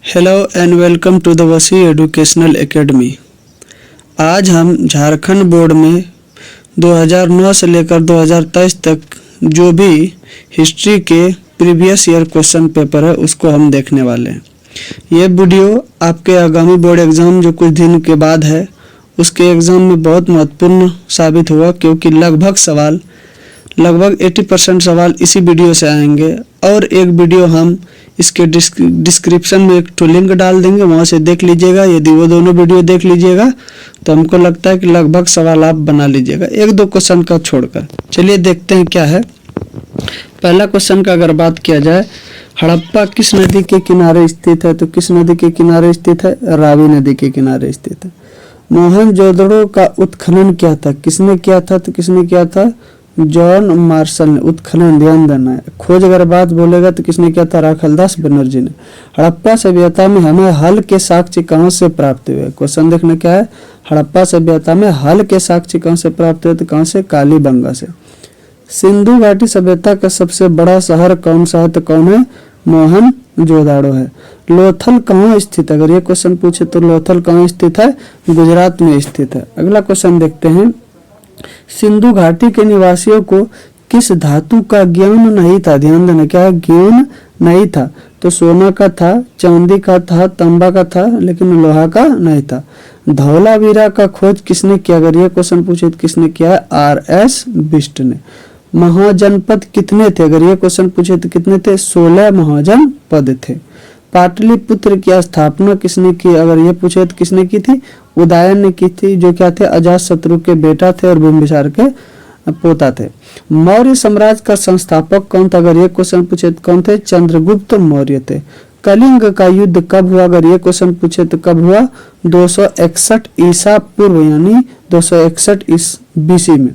Hello and welcome to the Wasi educational academy. आज हम Jharkhand board में 2009 से लेकर 2023 तक जो भी हिस्ट्री के प्रीवियस ईयर क्वेश्चन पेपर है उसको हम देखने वाले हैं। ये वीडियो आपके आगामी बोर्ड एग्ज़ाम जो कुछ दिन के बाद है उसके एग्ज़ाम में बहुत महत्वपूर्ण साबित हुआ, क्योंकि लगभग 80% सवाल इसी वीडियो से आएंगे। और एक वीडियो हम इसके डिस्क्रिप्शन में एक तो लिंक डाल देंगे, वहाँ से देख लीजिएगा। यदि वो दोनों वीडियो देख लीजिएगा तो हमको लगता है कि लगभग सवाल आप बना लीजिएगा, एक दो क्वेश्चन का छोड़कर। चलिए देखते हैं क्या है। पहला क्वेश्चन का अगर बात किया जाए, हड़प्पा किस नदी के किनारे स्थित है? तो किस नदी के किनारे स्थित है? रावी नदी के किनारे स्थित है। मोहनजोदड़ो का उत्खनन क्या था? किसने किया था? तो किसने किया था? जॉन मार्शल ने। उत्खनन ध्यान देना है। खोज अगर बात बोलेगा तो किसने किया था? राखलदास बनर्जी ने। हड़प्पा सभ्यता में हमें हल के साक्ष्य कहाँ से प्राप्त हुए? क्वेश्चन देखना क्या है। हड़प्पा सभ्यता में हल के साक्ष्य कहाँ से प्राप्त हुए? तो कहाँ से? कालीबंगा से। सिंधु घाटी सभ्यता का सबसे बड़ा शहर कौन सा है? तो कौन है? मोहनजोदड़ो है। लोथल कहाँ स्थित है? अगर ये क्वेश्चन पूछे तो लोथल कहाँ स्थित है? गुजरात में स्थित है। अगला क्वेश्चन देखते हैं। सिंधु घाटी के निवासियों को किस धातु का ज्ञान नहीं था? ध्यान देना क्या है? ज्ञान नहीं था। तो सोना का था, चांदी का था, तांबा का था, लेकिन लोहा का नहीं था। धौलावीरा का खोज किसने किया? अगर ये क्वेश्चन पूछे तो किसने किया? R.S. बिष्ट ने। महाजनपद कितने थे? अगर ये क्वेश्चन पूछे तो कितने थे? 16 महाजनपद थे। पाटलिपुत्र की स्थापना किसने की? अगर ये पूछे तो किसने की थी? उदयन ने की थी, जो क्या थे? अजातशत्रु के बेटा थे और बिंबिसार के पोता थे। मौर्य साम्राज्य का संस्थापक कौन था? अगर ये क्वेश्चन पूछे तो कौन थे? चंद्रगुप्त मौर्य थे। कलिंग का युद्ध कब हुआ? अगर ये क्वेश्चन पूछे तो कब हुआ? 261 ईसा पूर्व, यानी 261 BC में।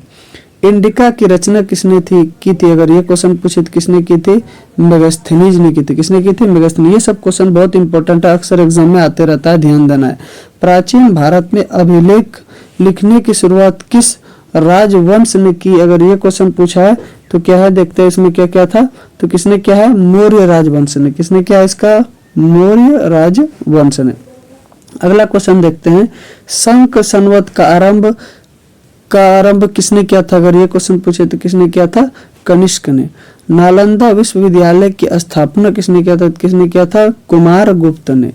इंडिका की रचना किसने की थी? अगर ये क्वेश्चन पूछे तो किसने की थी? मेगास्थनीज ने की थी। किसने की थी? मेगास्थनीज। ये सब क्वेश्चन बहुत इंपॉर्टेंट है, अक्सर एग्जाम में आते रहता है, ध्यान देना है। प्राचीन भारत में अभिलेख लिखने की शुरुआत किस राजवंश ने की? अगर ये क्वेश्चन पूछा है तो क्या है? देखते हैं इसमें क्या क्या था। तो किसने क्या है? मौर्य राजवंश ने। किसने क्या है इसका? मौर्य राजवंश ने। अगला क्वेश्चन देखते हैं। शंख संवत का आरंभ किसने किया था? अगर ये क्वेश्चन पूछे तो किसने किया था? कनिष्क ने। नालंदा विश्वविद्यालय की स्थापना किसने किया था? किसने किया था? कुमारगुप्त ने।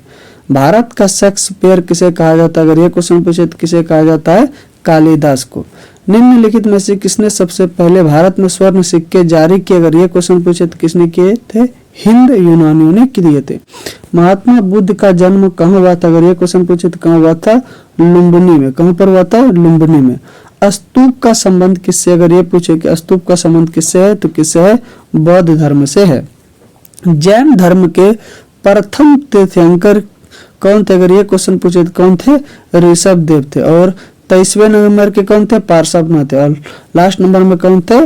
भारत का शेक्सपियर किसे कहा जाता है? अगर ये क्वेश्चन पूछे तो किसे कहा जाता है? कालिदास को। निम्नलिखित में से किसने सबसे पहले भारत में स्वर्ण सिक्के जारी किए? अगर ये क्वेश्चन पूछे तो किसने किए थे? हिंद यूनानियों ने किए थे। महात्मा बुद्ध का जन्म कहाँ हुआ था? अगर ये क्वेश्चन पूछे तो कहाँ हुआ था? लुम्बिनी में। कहाँ पर हुआ था? लुम्बिनी में। स्तूप का संबंध किससे? अगर ये पूछे कि स्तूप का संबंध किससे है तो किससे है? बौद्ध धर्म से है। जैन धर्म के प्रथम तीर्थंकर कौन थे? अगर ये क्वेश्चन पूछे तो कौन थे? ऋषभ देव थे। और 23वें नंबर के कौन थे? पार्श्वनाथ थे। और लास्ट नंबर में कौन थे?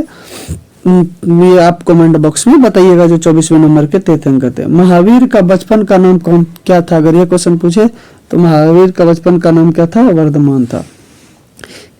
ये आप कमेंट बॉक्स में बताइएगा जो 24वें नंबर के तीर्थंकर थे। महावीर का बचपन का नाम क्या था? अगर ये क्वेश्चन पूछे तो महावीर का बचपन का नाम क्या था? वर्धमान था।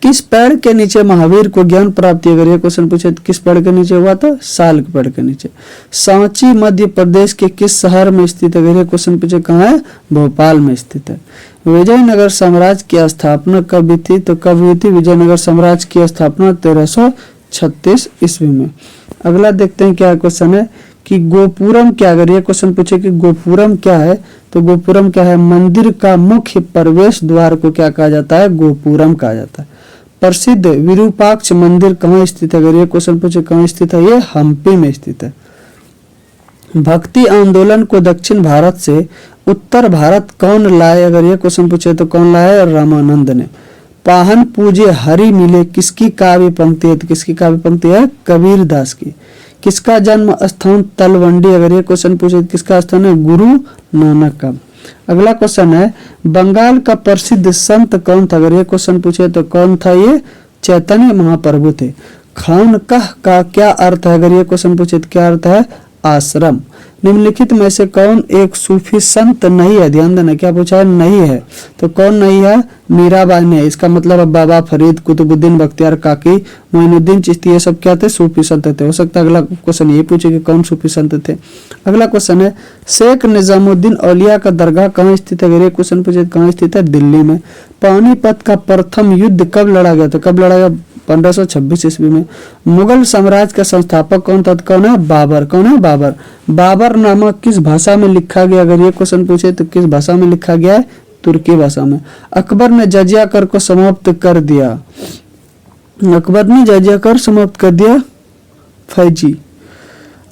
किस पेड़ के नीचे महावीर को ज्ञान प्राप्ति? अगर ये क्वेश्चन पूछे तो किस पेड़ के नीचे हुआ था? साल के पेड़ के नीचे। सांची मध्य प्रदेश के किस शहर में स्थित है? अगर ये क्वेश्चन पूछे कहाँ है? भोपाल में स्थित है। विजयनगर साम्राज्य की स्थापना कब हुई थी? तो कब हुई थी विजयनगर साम्राज्य की स्थापना? 1336 ईस्वी में। अगला देखते हैं क्या क्वेश्चन है कि गोपुरम क्या? अगर ये क्वेश्चन पूछे कि गोपुरम क्या है तो गोपुरम क्या है? मंदिर का मुख्य प्रवेश द्वार को क्या कहा जाता है? गोपुरम कहा जाता है। प्रसिद्ध विरूपाक्ष मंदिर कहाँ स्थित है? अगर ये क्वेश्चन पूछे कहाँ स्थित है? ये हम्पी में स्थित है। भक्ति आंदोलन को दक्षिण भारत से उत्तर भारत कौन लाए? अगर ये क्वेश्चन पूछे तो कौन लाए? रामानंद ने। पाहन पूजे हरि मिले किसकी काव्य पंक्ति है? तो किसकी काव्य पंक्ति है? कबीर दास की। किसका जन्म स्थान तलवंडी? अगर ये क्वेश्चन पूछे तो किसका स्थान है? गुरु नानक का। अगला क्वेश्चन है बंगाल का प्रसिद्ध संत कौन था? अगर ये क्वेश्चन पूछे तो कौन था? ये चैतन्य महाप्रभु थे। खानकाह का क्या अर्थ है? अगर ये क्वेश्चन पूछे तो क्या अर्थ है? आश्रम। निम्नलिखित में से कौन एक सूफी संत नहीं है? ध्यान देना, क्या पूछा है? नहीं है। तो कौन नहीं है? मीराबाई ने। इसका मतलब अब बाबा फरीद, कुतुबुद्दीन बख्तियार काकी, मोइनुद्दीन चिश्ती, ये सब क्या थे? सूफी संत थे। हो सकता है अगला क्वेश्चन ये पूछे कि कौन सूफी संत थे। अगला क्वेश्चन है शेख निजामुद्दीन औलिया का दरगाह कहाँ स्थित है? अगर ये क्वेश्चन पूछे कहाँ स्थित है? दिल्ली में। पानीपत का प्रथम युद्ध कब लड़ा गया था? कब लड़ा गया? 1526 ईस्वी में। मुगल साम्राज्य का संस्थापक कौन था? कौन है? बाबर। कौन है? बाबर। बाबर नामा किस भाषा में लिखा गया? अगर ये क्वेश्चन पूछे तो किस भाषा में लिखा गया है? तुर्की भाषा में। अकबर ने जजिया कर को समाप्त कर दिया। अकबर ने जजिया कर समाप्त कर दिया। फैजी।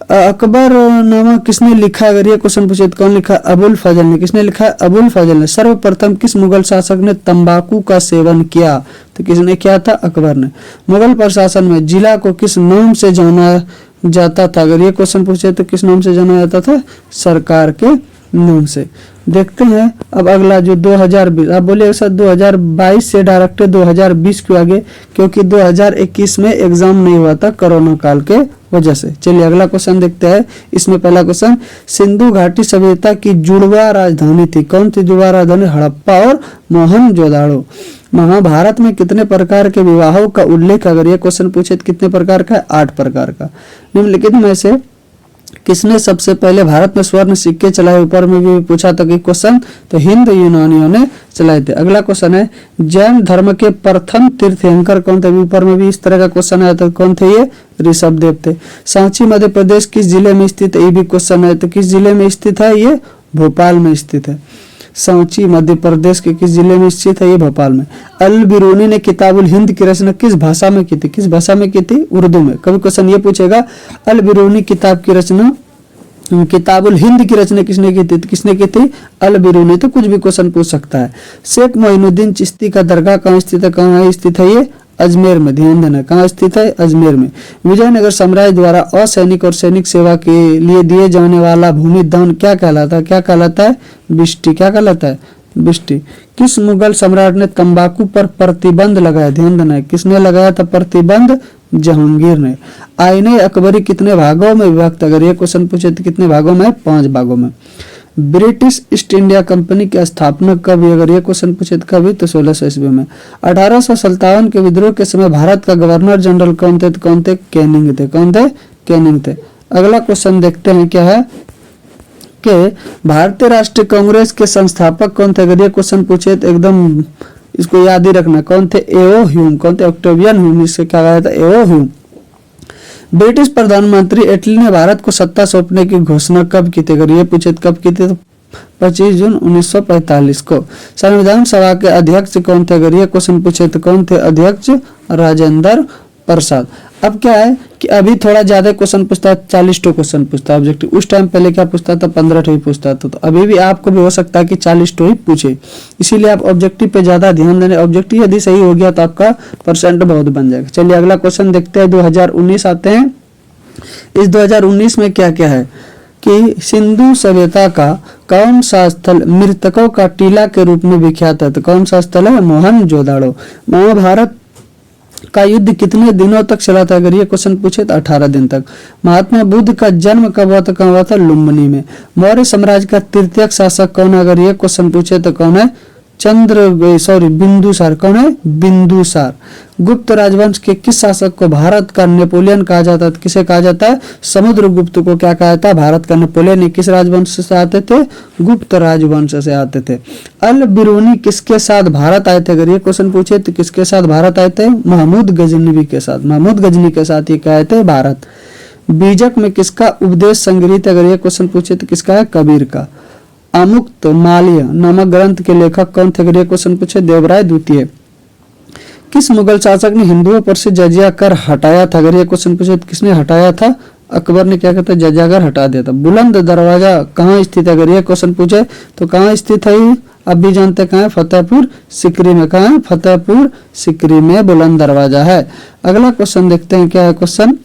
अकबर नामा किसने लिखा? अगर ये क्वेश्चन पूछे तो कौन लिखा? अबुल फजल ने। किसने लिखा है? अबुल फजल ने। सर्वप्रथम किस मुगल शासक ने तंबाकू का सेवन किया? तो किसने किया था? अकबर ने। मुगल प्रशासन में जिला को किस नाम से जाना जाता था? अगर ये क्वेश्चन पूछे तो किस नाम से जाना जाता था? सरकार के नाम से। देखते हैं अब अगला जो 2020, आप बोलिए सर 2022 से डायरेक्ट 2020 क्यों आगे? क्योंकि 2021 में एग्जाम नहीं हुआ था कोरोना काल के वजह से। चलिए अगला क्वेश्चन देखते हैं। इसमें पहला क्वेश्चन, सिंधु घाटी सभ्यता की जुड़वा राजधानी थी। कौन थी जुड़वा राजधानी? हड़प्पा और मोहनजोदाड़ो। महाभारत में कितने प्रकार के विवाहों का उल्लेख? अगर ये क्वेश्चन पूछे तो कितने प्रकार का है? 8 प्रकार का। निम्नलिखित में से किसने सबसे पहले भारत में स्वर्ण सिक्के चलाए? ऊपर में भी पूछा था कि क्वेश्चन, तो हिंद यूनानियों ने चलाए थे। अगला क्वेश्चन है जैन धर्म के प्रथम तीर्थंकर कौन थे? ऊपर में भी इस तरह का क्वेश्चन आया था। कौन थे ये? ऋषभदेव थे। सांची मध्य प्रदेश किस जिले में स्थित है? ये भी क्वेश्चन है। तो किस जिले में स्थित है? ये भोपाल में स्थित है। सांची मध्य प्रदेश के किस जिले में स्थित है? ये भोपाल में। अल बिरूनी ने किताबुल हिंद की रचना किस भाषा में की थी? किस भाषा में की थी? उर्दू में। कभी क्वेश्चन ये पूछेगा अल बिरूनी किताब की रचना, किताबुल हिंद की रचना किसने की थी? किसने की थी? अल बिरूनी। तो कुछ भी क्वेश्चन पूछ सकता है। शेख मोइनुद्दीन चिश्ती का दरगाह कहाँ स्थित है? कहाँ स्थित है? ये अजमेर में। ध्यान देना, कहाँ स्थित है? अजमेर में। विजयनगर साम्राज्य द्वारा असैनिक और सैनिक सेवा के लिए दिए जाने वाला भूमि दान क्या कहलाता है? क्या कहलाता है? बिष्टी। क्या कहलाता है? बिष्टी। किस मुगल सम्राट ने तंबाकू पर प्रतिबंध लगाया? ध्यान देना, किसने लगाया था प्रतिबंध? जहांगीर ने। आईने अकबरी कितने भागों में विभक्त? अगर ये क्वेश्चन पूछे तो कितने भागों में? 5 भागों में। ब्रिटिश ईस्ट इंडिया कंपनी के स्थापना कब हुई? अगर ये क्वेश्चन पूछे तो कभी? तो 1600 ईस्वी में। 1857 के विद्रोह के समय भारत का गवर्नर जनरल कौन थे? कौन थे? कैनिंग थे। कौन थे? कैनिंग थे। अगला क्वेश्चन देखते हैं क्या है कि भारतीय राष्ट्रीय कांग्रेस के संस्थापक कौन थे? अगर ये क्वेश्चन पूछे तो एकदम इसको याद ही रखना। कौन थे? एओ ह्यूम। कौन थे? Octavian Hume. इससे क्या कहा था? एओ ह्यूम। ब्रिटिश प्रधानमंत्री एटली ने भारत को सत्ता सौंपने की घोषणा कब की थी? अगर ये पूछे तो कब की थी? तो 25 जून 1945 को। संविधान सभा के अध्यक्ष कौन थे? अगर ये क्वेश्चन पूछे तो कौन थे अध्यक्ष? राजेंद्र प्रसाद। अब क्या है कि अभी थोड़ा ज्यादा क्वेश्चन पूछता है, 40 क्वेश्चन पूछता है ऑब्जेक्टिव। उस टाइम पहले क्या पूछता था? 15 ही पूछता था। तो अभी भी आपको भी हो सकता है कि 40 ही पूछे, इसीलिए आप ऑब्जेक्टिव पे ज्यादा ध्यान देने। ऑब्जेक्टिव यदि सही हो गया तो आपका परसेंट बहुत बन जाएगा। चलिए अगला क्वेश्चन देखते हैं। 2019 आते हैं। इस 2019 में क्या क्या है कि सिंधु सभ्यता का कौन सा स्थल मृतकों का टीला के रूप में विख्यात है? तो कौन सा स्थल है? मोहनजोदाड़ो। महाभारत का युद्ध कितने दिनों तक चला था? अगर ये क्वेश्चन पूछे तो 18 दिन तक। महात्मा बुद्ध का जन्म कब हुआ था? कहाँ हुआ था? लुम्बिनी में। मौर्य साम्राज्य का तृतीय शासक कौन है? अगर ये क्वेश्चन पूछे तो कौन है? बिंदुसार। कौन है? बिंदुसार। गुप्त राजवंश के किस शासक को भारत का नेपोलियन कहा जाता है? किसे कहा जाता है? समुद्रगुप्त को क्या कहा जाता है? भारत का नेपोलियन। किस राजवंश से आते थे? गुप्त राजवंश से आते थे। अल बिरूनी किसके साथ भारत आए थे? अगर ये क्वेश्चन पूछे तो किसके साथ भारत आए थे? महमूद गजनवी के साथ। महमूद गजनी के साथ ये क्या आए थे? भारत। बीजक में किसका उपदेश संग्रहित? अगर ये क्वेश्चन पूछे तो किसका है? कबीर का। अमुक्त माल्य नामक ग्रंथ के लेखक कौन थे? अगर ये क्वेश्चन पूछे देवराय द्वितीय। किस मुगल शासक ने हिंदुओं पर से जजिया कर हटाया था? अगर ये क्वेश्चन पूछे तो किसने हटाया था? अकबर ने क्या कहता है? जजिया कर हटा दिया था। बुलंद दरवाजा कहाँ स्थित है? अगर ये क्वेश्चन पूछे तो कहाँ स्थित है? अब भी जानते हैं कहाँ है? फतेहपुर सिकरी में। कहाँ है? फतेहपुर सिकरी में बुलंद दरवाजा है। अगला क्वेश्चन देखते हैं क्या है क्वेश्चन।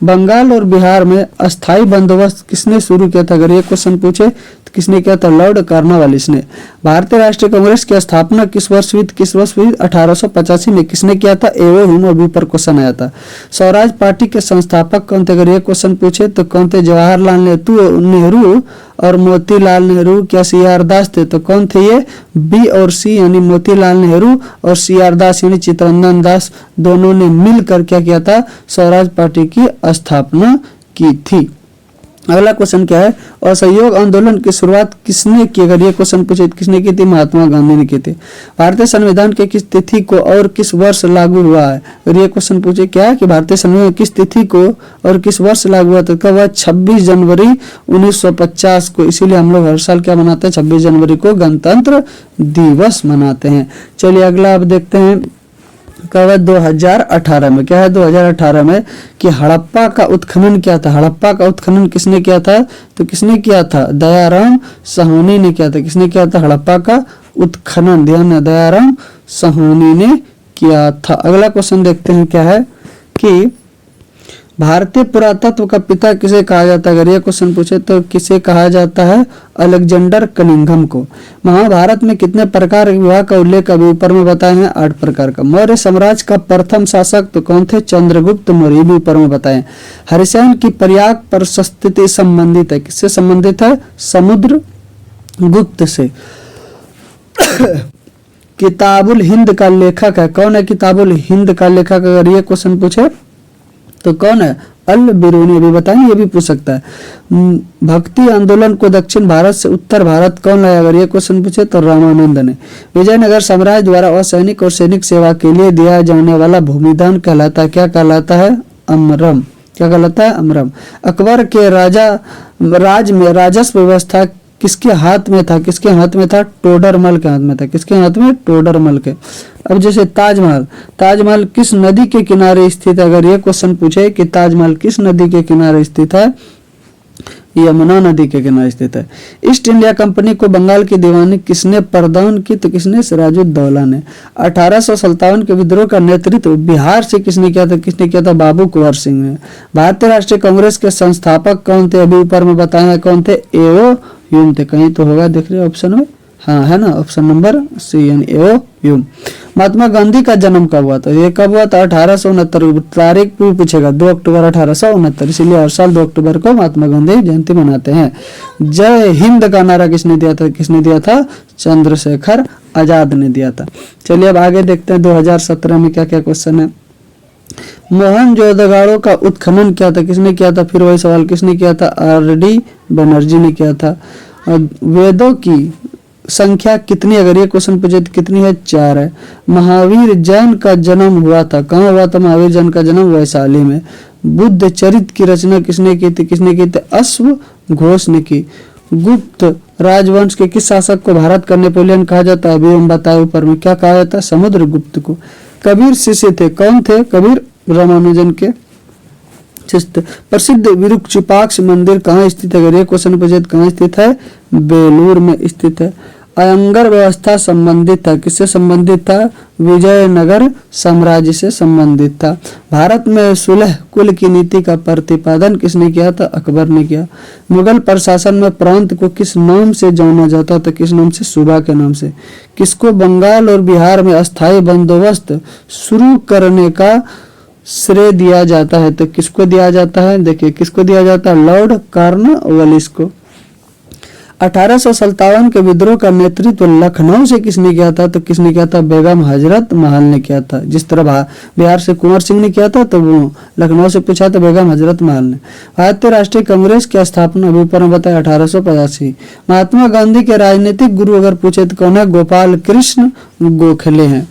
बंगाल और बिहार में अस्थाई बंदोबस्त किसने शुरू किया था? अगर ये क्वेश्चन पूछे तो किसने किया था? लॉर्ड कॉर्नवालिस ने। भारतीय राष्ट्रीय कांग्रेस की स्थापना किस वर्ष हुई? 1885 में। किसने किया था? एओ ह्यूम। अभी ऊपर क्वेश्चन आया था। स्वराज पार्टी के संस्थापक कौन थे? अगर ये क्वेश्चन पूछे तो कौन थे? जवाहरलाल नेहरू और मोतीलाल नेहरू। क्या CR दास थे? तो कौन थे ये? बी और सी, यानी मोतीलाल नेहरू और CR दास यानी चित्तरंजन दास, दोनों ने मिलकर क्या किया था? स्वराज पार्टी की स्थापना की थी। अगला क्वेश्चन क्या है? असहयोग आंदोलन की शुरुआत किसने की? अगर ये क्वेश्चन पूछे किसने की थी? महात्मा गांधी ने की थी। भारतीय संविधान के किस तिथि को और किस वर्ष लागू हुआ है? अगर ये क्वेश्चन पूछे क्या है कि भारतीय संविधान किस तिथि को और किस वर्ष लागू हुआ? तो कब हुआ? 26 जनवरी 1950 को। इसीलिए हम लोग हर साल क्या मनाते हैं? 26 जनवरी को गणतंत्र दिवस मनाते हैं। चलिए अगला अब देखते हैं कब है? 2018 में। क्या है? 2018 में कि हड़प्पा का उत्खनन क्या था? हड़प्पा का उत्खनन किसने किया था? तो किसने किया था? दयाराम साहनी ने किया था। किसने किया था? हड़प्पा का उत्खनन, ध्यान है, दयाराम साहनी ने किया था। अगला क्वेश्चन देखते हैं क्या है कि भारतीय पुरातत्व का पिता किसे कहा जाता है? अगर ये क्वेश्चन पूछे तो किसे कहा जाता है? अलेक्जेंडर कनिंघम को। महाभारत में कितने प्रकार के विवाह का उल्लेख अभी ऊपर में बताए हैं? 8 प्रकार का। मौर्य साम्राज्य का प्रथम शासक तो कौन थे? चंद्रगुप्त मौर्य, भी ऊपर में बताए। हरिशैन की प्रयाग प्रशस्ति संबंधित है, किससे संबंधित है? समुद्र गुप्त से। किताबुल हिंद का लेखक है, कौन है किताबुल हिंद का लेखक? अगर ये क्वेश्चन पूछे तो कौन है? अल बिरूनी। अभी बताएंगे, ये भी पूछ सकता है। भक्ति आंदोलन को दक्षिण भारत से उत्तर भारत कौन लाया? अगर ये क्वेश्चन पूछे तो रामानंद ने। विजयनगर साम्राज्य द्वारा असैनिक और सैनिक सेवा के लिए दिया जाने वाला भूमिदान कहलाता है, क्या कहलाता है? अमरम। क्या कहलाता है? अमरम। अकबर के राज में राजस्व व्यवस्था किसके हाथ में था? किसके हाथ में था? टोडरमल के हाथ में था। किसके हाथ में? टोडरमल के। अब जैसे ताजमहल, ताजमहल किस नदी के किनारे स्थित है? अगर ये क्वेश्चन पूछे कि ताजमहल किस नदी के किनारे स्थित है? यमुना नदी के किनारे स्थित है। ईस्ट इंडिया कंपनी को बंगाल की दीवानी किसने प्रदान की? तो किसने? सिराजुद्दौला ने। 1857 के विद्रोह का नेतृत्व बिहार से किसने किया था? किसने किया था? बाबू कुंवर सिंह ने। भारतीय राष्ट्रीय कांग्रेस के संस्थापक कौन थे? अभी ऊपर में बताए हैं कौन थे? एओ ह्यूम थे। कहीं तो होगा, देख रहे हो ऑप्शन में? हाँ है ना, ऑप्शन नंबर सी, यानी एओ ह्यूम। महात्मा गांधी का जन्म कब हुआ था? ये कब हुआ था? 1869। तारीख भी पूछेगा, 2 अक्टूबर 1869। इसीलिए हर साल 2 अक्टूबर को महात्मा गांधी जयंती मनाते हैं। जय हिंद का नारा किसने दिया था? किसने दिया था? चंद्रशेखर आजाद ने दिया था। चलिए अब आगे देखते हैं 2017 में क्या क्या क्वेश्चन है। मोहनजोदड़ो का उत्खनन क्या था? किसने किया था? फिर वही सवाल, किसने किया था? RD बनर्जी ने किया था। वेदों की संख्या कितनी? अगर ये क्वेश्चन पूछे तो कितनी है? 4 है। महावीर जैन का जन्म हुआ था, कहाँ हुआ था महावीर जैन का जन्म? वैशाली में। बुद्ध चरित की रचना किसने की थी? किसने की थी? अश्व घोष ने की। गुप्त राजवंश के किस शासक को भारत का नेपोलियन कहा जाता है? अभी हम बताए ऊपर में, क्या कहा जाता है? समुद्रगुप्त को। कबीर शिष्य थे, कौन थे? कबीर रामानुजन के शिष्य। प्रसिद्ध विरूपाक्ष मंदिर कहाँ स्थित है? अगर ये क्वेश्चन पूछे तो कहाँ स्थित है? बेलूर में स्थित है। अयंगर व्यवस्था संबंधित था, किससे संबंधित था? विजयनगर साम्राज्य से संबंधित था। भारत में सुलह कुल की नीति का प्रतिपादन किसने किया था? अकबर ने किया। मुगल प्रशासन में प्रांत को किस नाम से जाना जाता था? किस नाम से? सूबा के नाम से। किसको बंगाल और बिहार में अस्थायी बंदोबस्त शुरू करने का श्रेय दिया जाता है? तो किसको दिया जाता है? देखिए किसको दिया जाता है? लॉर्ड कॉर्नवालिस को। 1857 के विद्रोह का नेतृत्व लखनऊ से किसने किया था? तो किसने किया था? बेगम हजरत महल ने किया था। जिस तरह बिहार से कुंवर सिंह ने किया था, तो वो लखनऊ से पूछा था बेगम हजरत महल ने। भारतीय राष्ट्रीय कांग्रेस की स्थापना अभी ऊपर में बताया 1885। महात्मा गांधी के राजनीतिक गुरु अगर पूछे तो कौन है? गोपाल कृष्ण गोखले हैं।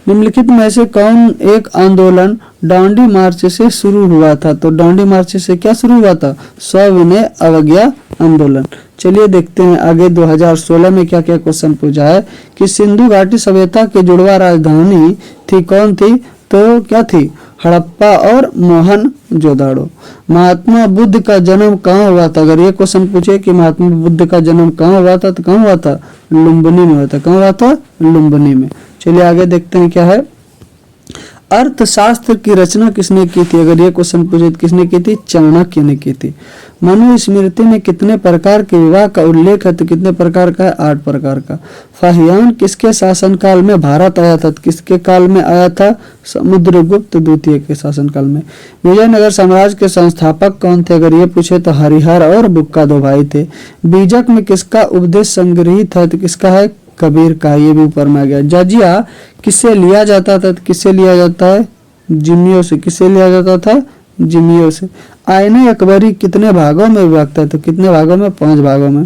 निम्नलिखित में से कौन एक आंदोलन डांडी मार्च से शुरू हुआ था? तो डांडी मार्च से क्या शुरू हुआ था? सविनय अवज्ञा आंदोलन। चलिए देखते हैं आगे 2016 में क्या क्या क्वेश्चन पूछा है कि सिंधु घाटी सभ्यता की जुड़वा राजधानी थी, कौन थी? तो क्या थी? हड़प्पा और मोहनजोदड़ो। महात्मा बुद्ध का जन्म कहाँ हुआ था? अगर ये क्वेश्चन पूछे कि महात्मा बुद्ध का जन्म कहाँ हुआ था, तो कहाँ हुआ था? लुम्बिनी में हुआ था। कहाँ हुआ था? लुम्बिनी में। चलिए आगे देखते हैं क्या है। अर्थशास्त्र की रचना किसने की थी? अगर ये क्वेश्चन पूछे तो किसने की थी? चाणक्य ने की थी। मनुस्मृति में कितने प्रकार के विवाह का उल्लेख है? तो कितने प्रकार का है? 8 प्रकार का। फाहियान किसके शासनकाल में भारत आया था? किसके काल में आया था? समुद्रगुप्त द्वितीय के शासनकाल में। विजयनगर साम्राज्य के संस्थापक कौन थे? अगर ये पूछे तो हरिहर और बुक्का दो भाई थे। बीजक में किसका उपदेश संग्रहित है? तो किसका है? कबीर का। ये भी ऊपर में आ गया। जजिया किससे लिया जाता था? किससे लिया जाता है? जिम्मियों से। किससे लिया जाता था? जिम्मियों से। आईने अकबरी कितने भागों में विभक्त है? तो कितने भागों में? 5 भागों में।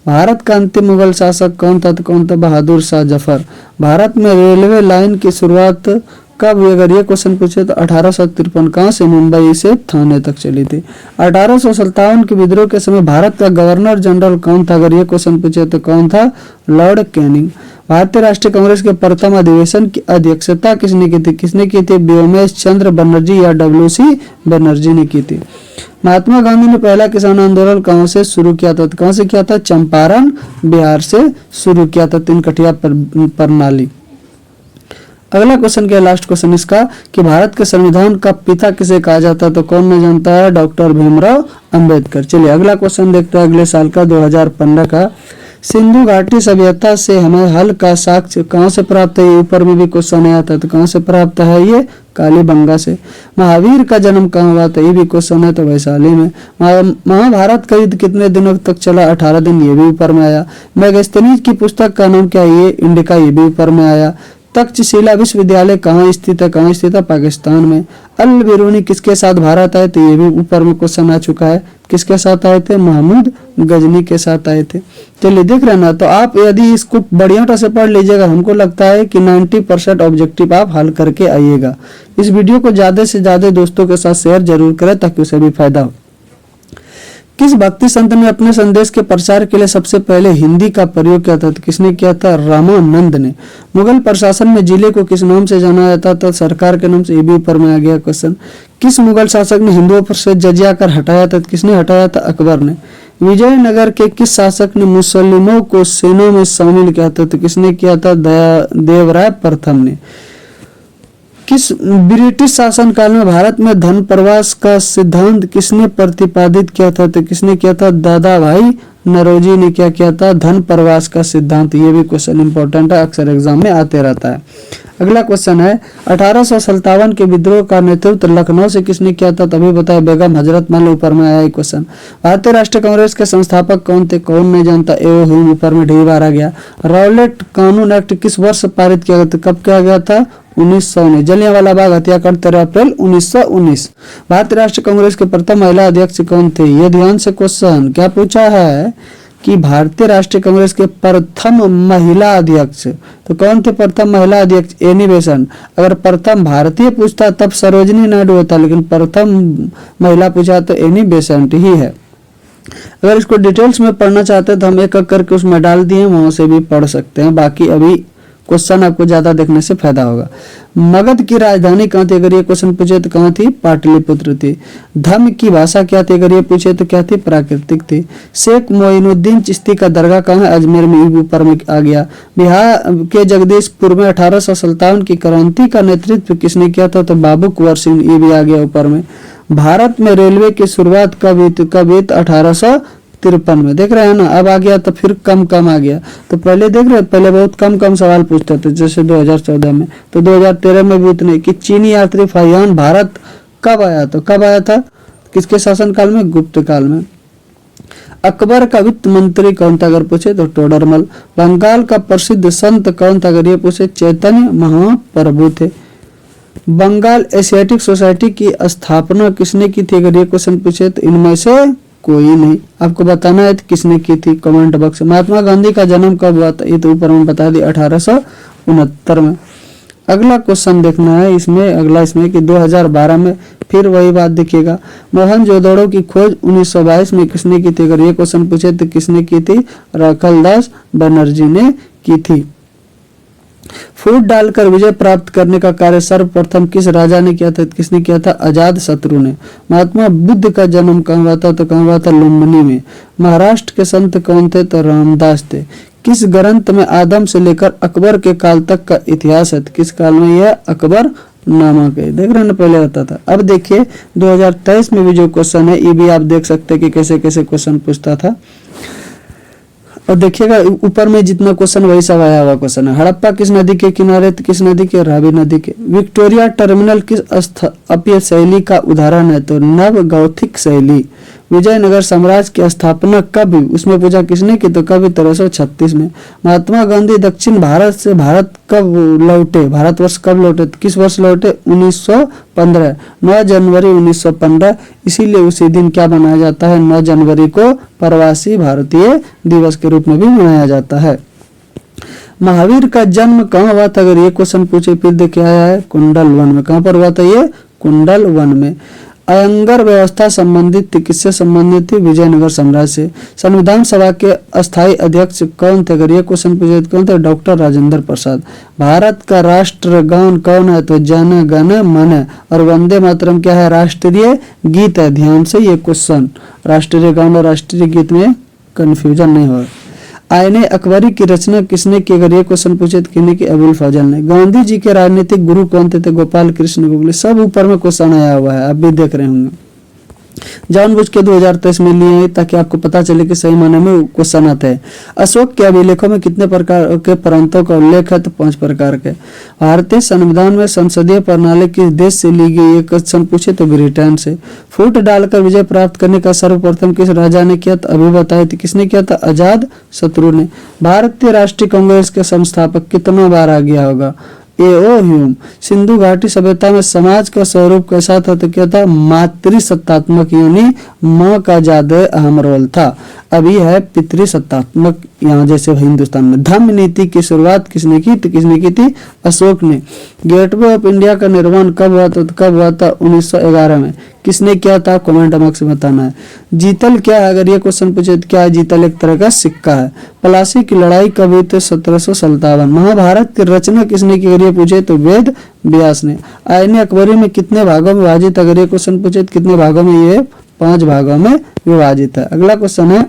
भारत का अंतिम मुगल शासक कौन था? तो कौन था? बहादुर शाह जफर। भारत में रेलवे लाइन की शुरुआत कब हुई? अगर ये क्वेश्चन पूछे तो 1853। कहाँ से? मुंबई से थाने तक चली थी। 1857 के विद्रोह के समय भारत का गवर्नर जनरल कौन था? अगर ये क्वेश्चन पूछे तो कौन था? Lord Canning. भारतीय राष्ट्रीय कांग्रेस के प्रथम अधिवेशन की अध्यक्षता किसने की थी? किसने की थी? व्योमेश चंद्र बनर्जी या WC बनर्जी ने की थी। महात्मा गांधी ने पहला किसान आंदोलन कहाँ से शुरू किया था? तो कहाँ से किया था? चंपारण बिहार से शुरू किया था। 3 कठिया प्रणाली। अगला क्वेश्चन क्या? लास्ट क्वेश्चन इसका कि भारत के संविधान का पिता किसे कहा जाता है? तो कौन नहीं जानता है? डॉक्टर भीमराव अंबेडकर। चलिए अगला क्वेश्चन देखते हैं अगले साल का 2015 का। सिंधु घाटी सभ्यता से हमें हल का साक्ष्य कहाँ से प्राप्त है? ये ऊपर में भी क्वेश्चन आया था। तो कहाँ से प्राप्त है? ये कालीबंगा से। महावीर का जन्म कहाँ हुआ था? ये भी क्वेश्चन है। तो वैशाली में। महाभारत का युद्ध कितने दिनों तक चला? 18 दिन। ये भी ऊपर में आया। मैगस्थनीज की पुस्तक का नाम क्या है? ये इंडिका। ये भी ऊपर में आया। तक्षशिला विश्वविद्यालय कहाँ स्थित है? कहाँ स्थित है? पाकिस्तान में। अल बिरूनी किसके साथ भारत आए थे? ये भी ऊपर में क्वेश्चन आ चुका है। किसके साथ आए थे? महमूद गजनी के साथ आए थे। चलिए देख रहे ना, तो आप यदि इसको बढ़िया से पढ़ लीजिएगा, हमको लगता है कि 90% ऑब्जेक्टिव आप हल करके आइएगा। इस वीडियो को ज्यादा से ज्यादा दोस्तों के साथ शेयर जरूर करें ताकि उसे भी फायदा हो। किस भक्ति संत ने अपने संदेश के प्रचार के लिए सबसे पहले हिंदी का प्रयोग किया था? तो किसने किया था? रामानंद ने। मुगल प्रशासन में जिले को किस नाम से जाना जाता था? सरकार के नाम से। ये भी ऊपर में आ गया क्वेश्चन। किस मुगल शासक ने हिंदुओं पर से जजिया कर हटाया था? किसने हटाया था? अकबर ने। विजयनगर के किस शासक ने मुस्लिमों को सेना में शामिल किया था? तो किसने किया था? देवराय प्रथम ने। किस ब्रिटिश शासनकाल में भारत में धन प्रवास का सिद्धांत किसने प्रतिपादित किया था? तो किसने किया था? दादा भाई नौरोजी ने क्या किया था? धन प्रवास का सिद्धांत। ये भी क्वेश्चन इंपॉर्टेंट है, अक्सर एग्जाम में आते रहता है। अगला क्वेश्चन है 1857 के विद्रोह का नेतृत्व लखनऊ से किसने किया था? तभी बताया बेगम हजरत महल। ऊपर में आया क्वेश्चन। भारतीय राष्ट्रीय कांग्रेस के संस्थापक कौन थे? कौन नहीं जानता? एओ ऊपर में ढेर बार आ गया। रॉलेट कानून एक्ट किस वर्ष पारित किया गया था? कब किया गया था? 1919। जलियांवाला बाग हत्याकांड 13 अप्रैल 1919। भारतीय राष्ट्रीय कांग्रेस के प्रथम महिला अध्यक्ष कौन थे? ये ध्यान से क्वेश्चन क्या पूछा है कि भारतीय राष्ट्रीय कांग्रेस के प्रथम महिला अध्यक्ष तो कौन थे? प्रथम महिला अध्यक्ष एनी बेसेंट। अगर प्रथम भारतीय पूछता तब सरोजिनी नायडू होता, लेकिन प्रथम महिला पूछा तो एनी बेसेंट ही है। अगर इसको डिटेल्स में पढ़ना चाहते हैं तो हम एक एक करके उसमें डाल दिए, वहां से भी पढ़ सकते हैं। बाकी अभी क्वेश्चन आपको ज्यादा देखने से फायदा होगा। मगध की राजधानी कहाँ थी? अगर ये क्वेश्चन पूछे तो कहाँ थी? पाटलिपुत्र थी। धम्म की भाषा क्या थी? अगर ये पूछे तो क्या थी? प्राकृतिक थी। शेख मोइनुद्दीन चिश्ती का दरगाह कहाँ है? अजमेर में। ऊपर में आ गया। बिहार के जगदीशपुर में 1857 की क्रांति का नेतृत्व किसने किया था? तो बाबू कुंवर सिंह। ये भी आ गया ऊपर में। भारत में रेलवे की शुरुआत कब हुई? 1853 में। देख रहे हैं ना, अब आ गया तो फिर कम आ गया। तो पहले देख रहे, पहले बहुत कम सवाल पूछते थे, जैसे 2014 में। तो 2013 में भी उतने कि चीनी यात्री फाहियान भारत कब आया? तो कब आया था? किसके शासनकाल में? गुप्त काल में। अकबर का वित्त मंत्री कौन था? अगर पूछे तो टोडरमल। बंगाल का प्रसिद्ध संत कौन था? अगर ये पूछे चैतन्य महाप्रभु थे। बंगाल एशियाटिक सोसाइटी की स्थापना किसने की थी? अगर ये क्वेश्चन पूछे तो इनमें से कोई नहीं। आपको बताना है तो किसने की थी? कमेंट बॉक्स में। महात्मा गांधी का जन्म कब हुआ था? ये तो ऊपर में बता दिया 1869 में। अगला क्वेश्चन देखना है इसमें, अगला इसमें कि 2012 में फिर वही बात दिखेगा। मोहनजोदड़ो की खोज 1922 में किसने की थी? अगर ये क्वेश्चन पूछे तो किसने की थी? राखलदास बनर्जी ने की थी। फूट डालकर विजय प्राप्त करने का कार्य सर्वप्रथम किस राजा ने किया था? किसने किया था? अजात शत्रु ने। महात्मा बुद्ध का जन्म कहाँ हुआ था? तो कहाँ हुआ था? लुम्बिनी में। महाराष्ट्र के संत कौन थे? तो रामदास थे। किस ग्रंथ में आदम से लेकर अकबर के काल तक का इतिहास है? किस काल में? यह अकबर नामक है। देख रहे हैं ना, पहले होता था। अब देखिए 2023 में भी जो क्वेश्चन है, ये भी आप देख सकते हैं कि कैसे कैसे क्वेश्चन पूछता था। और देखिएगा ऊपर में जितना क्वेश्चन वही सब आया हुआ क्वेश्चन है। हड़प्पा किस नदी के किनारे, किस नदी के, रावी नदी के। विक्टोरिया टर्मिनल किस स्थापत्य शैली का उदाहरण है, तो नव गौथिक शैली। विजयनगर साम्राज्य की स्थापना कब हुई, उसमें पूछा किसने की, तो कब 1336 में। महात्मा गांधी दक्षिण भारत से भारत कब लौटे, भारतवर्ष कब लौटे, तो किस वर्ष लौटे, 1915, 9 जनवरी 1915। इसीलिए उसी दिन क्या मनाया जाता है, 9 जनवरी को प्रवासी भारतीय दिवस के रूप में भी मनाया जाता है। महावीर का जन्म कहाँ हुआ था, अगर ये क्वेश्चन पूछे फिर देखिए आया है कुंडल वन में। कहाँ पर हुआ था ये, कुंडल वन में। अयंगर व्यवस्था संबंधित थी, किससे संबंधित थी, विजयनगर साम्राज्य से। संविधान सभा के अस्थायी अध्यक्ष कौन थे, अगर ये क्वेश्चन पूछे कौन थे, डॉक्टर राजेंद्र प्रसाद। भारत का राष्ट्रगान कौन है, तो जन गण मन। और वंदे मातरम क्या है, राष्ट्रीय गीत है। ध्यान से ये क्वेश्चन, राष्ट्रीय गान और राष्ट्रीय गीत में कंफ्यूजन नहीं हो। आईने अकबरी की रचना किसने की, अगर ये क्वेश्चन पूछे तो किसने की, अबुल फजल ने। गांधी जी के राजनीतिक गुरु कौन थे, गोपाल कृष्ण गोखले। सब ऊपर में क्वेश्चन आया हुआ है, आप भी देख रहे होंगे। जानबूझ के 2023 में लिए हैं ताकि आपको पता चले कि सही माने में क्वेश्चन आते हैं। अशोक के अभिलेखों में कितने प्रकार के प्रांतों का उल्लेख है, तो 5 प्रकार के। भारतीय संविधान में संसदीय प्रणाली किस देश से ली गई, ये क्वेश्चन पूछे तो ब्रिटेन से। फूट डालकर विजय प्राप्त करने का सर्वप्रथम किस राजा ने किया, तो अभी बताए थे, किसने किया था, आजाद शत्रु ने। भारतीय राष्ट्रीय कांग्रेस के संस्थापक कितना बार आ गया होगा, ए.ओ. ह्यूम। सिंधु घाटी सभ्यता में समाज का स्वरूप कैसा था, तो क्या था, मातृसत्तात्मक, यानी माँ का ज्यादा अहम रोल था। अभी है पितृसत्तात्मक, यहाँ जैसे हिंदुस्तान में। धम्म नीति की शुरुआत किसने की, तो किसने की थी, अशोक ने। गेटवे ऑफ इंडिया का निर्माण कब हुआ था, तो कब हुआ था, 1911 में। किसने किया था, कमेंट बॉक्स में बताना है। जीतल क्या है, अगर ये क्वेश्चन पूछे तो क्या है, जीतल एक तरह का सिक्का है। प्लासी की लड़ाई कब हुई, तो 1757। महाभारत की रचना किसने की, अगर ये पूछे तो वेद व्यास ने। आईने अकबरी में कितने भागों में विभाजित, अगर ये क्वेश्चन पूछे तो कितने भागों में, ये 5 भागों में विभाजित है। अगला क्वेश्चन है,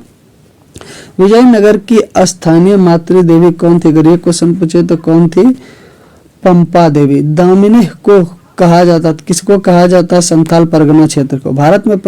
विजयनगर की स्थानीय मातृ देवी कौन थी, अगर ये क्वेश्चन पूछे तो कौन थी, पंपा देवी। दामिनी को कहा जाता, किसको कहा जाता है, संथाल परगना क्षेत्र को। भारत में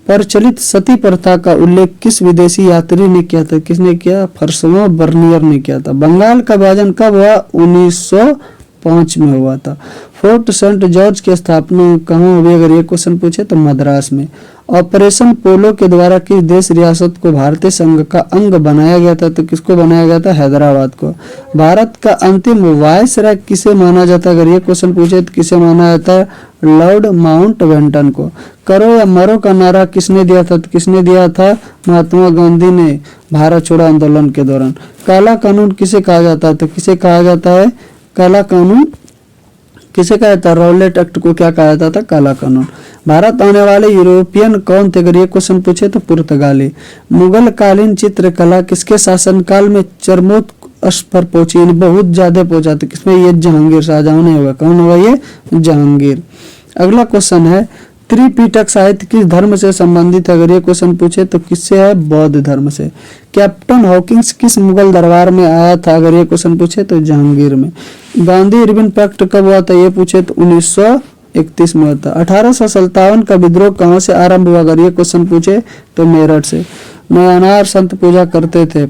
प्रचलित सती प्रथा का उल्लेख किस विदेशी यात्री ने किया था, किसने किया, फर्सवा बर्नियर ने किया था। बंगाल का विभाजन कब हुआ, 1905 में हुआ था। फोर्ट सेंट जॉर्ज की स्थापना कहाँ हुई, अगर ये क्वेश्चन पूछे तो मद्रास में। ऑपरेशन पोलो के द्वारा किस देश रियासत को भारतीय संघ का अंग बनाया गया था, तो किसको बनाया गया था, हैदराबाद को। भारत का अंतिम वायसराय किसे माना जाता है, अगर ये क्वेश्चन पूछे तो किसे माना जाता है, लॉर्ड माउंटबेटन को। करो या मरो का नारा किसने दिया था, तो किसने दिया था, महात्मा गांधी ने भारत छोड़ो आंदोलन के दौरान। काला कानून किसे कहा जाता है, तो किसे कहा जाता है, काला कानून किसे कहा जाता है, रॉलेट एक्ट को क्या कहा जाता था, काला कानून। भारत आने वाले यूरोपियन कौन थे, अगर ये क्वेश्चन पूछे तो पुर्तगाली। मुगल कालीन चित्रकला किसके शासनकाल में चरमोत्कर्ष पर पहुंची, यानी बहुत ज्यादा पहुंचा था, किसमें, ये जहांगीर शाहजहां ने होगा। कौन होगा, ये जहांगीर। अगला क्वेश्चन है, त्रिपिटक साहित्य किस धर्म से संबंधित है, अगर ये क्वेश्चन पूछे तो किससे है, बौद्ध धर्म से। कैप्टन हॉकिंस किस मुगल दरबार में आया था, अगर ये क्वेश्चन पूछे तो जहांगीर में। गांधी इरविन पैक्ट कब हुआ था, ये पूछे तो 1931 में हुआ था। 1857 का विद्रोह कहाँ से आरंभ हुआ, अगर ये क्वेश्चन पूछे तो मेरठ से। नयनार संत पूजा करते थे,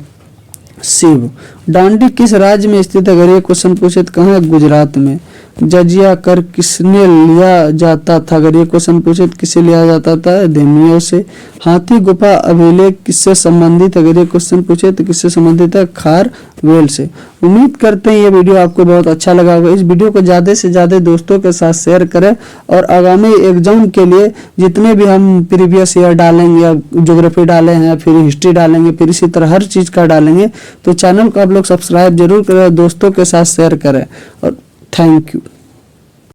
शिव। डांडी किस राज्य में स्थित है, अगर ये क्वेश्चन पूछे तो कहाँ है, गुजरात में। जजिया कर किसने लिया जाता था, अगर ये क्वेश्चन पूछे तो किसे लिया जाता था, देमियों से। हाथी गुफा अभिलेख किससे संबंधित, अगर ये क्वेश्चन पूछे तो किससे संबंधित है, खारवेल से। उम्मीद करते हैं ये वीडियो आपको बहुत अच्छा लगा होगा। इस वीडियो को ज्यादा से ज्यादा दोस्तों के साथ शेयर करें और आगामी एग्जाम के लिए जितने भी हम प्रीवियस ईयर डालेंगे या ज्योग्राफी डाले हैं, फिर हिस्ट्री डालेंगे, फिर इसी तरह हर चीज का डालेंगे, तो चैनल को आप लोग सब्सक्राइब जरूर करें, दोस्तों के साथ शेयर करें और थैंक यू।